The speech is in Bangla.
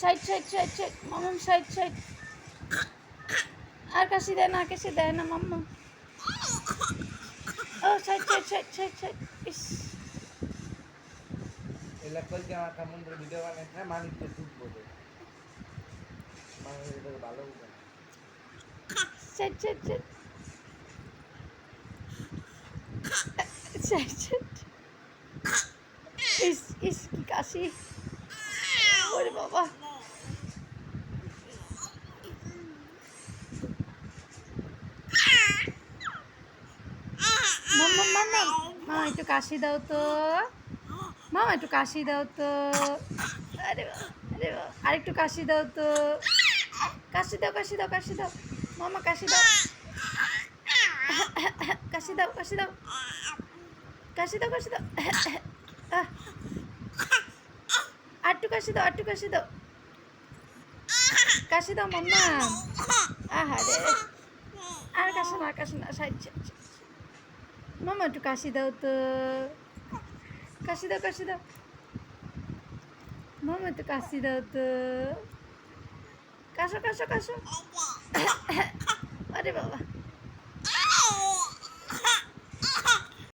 সাইড সাইড সাইড সাইড মাম্মাম সাইড সাইড আর কাশি দেয় না মাম্মাম ও side side side side side ইস এলা কল যে আমার কেমন করে ভিডিও বানাই না মানুষ তো চুপ বলে মানুষ এটা ভালো বুঝে side side side side side ইস ইস কি কাশি ওরে বাবা মাম্মা মাম্মা মামা একটু কাশি দাও তো মামা একটু কাশি দাও তো আরে বাবা আরে বাবা আরেকটু কাশি দাও তো কাশি দাও কাশি দাও কাশি দাও মামা কাশি দাও কাশি দাও কাশি দাও কাশি দাও কাশি দাও আরেকটু কাশি দাও আরেকটু কাশি দাও কাশি দাও মাম্মা আহারে আর কাশি না সাইড সাইড মামা একটু কাশি দাও তো কাশি দাও কাশি দাও মামা একটু কাশি দাও তো কাশো কাশো কাশো আরে বাবা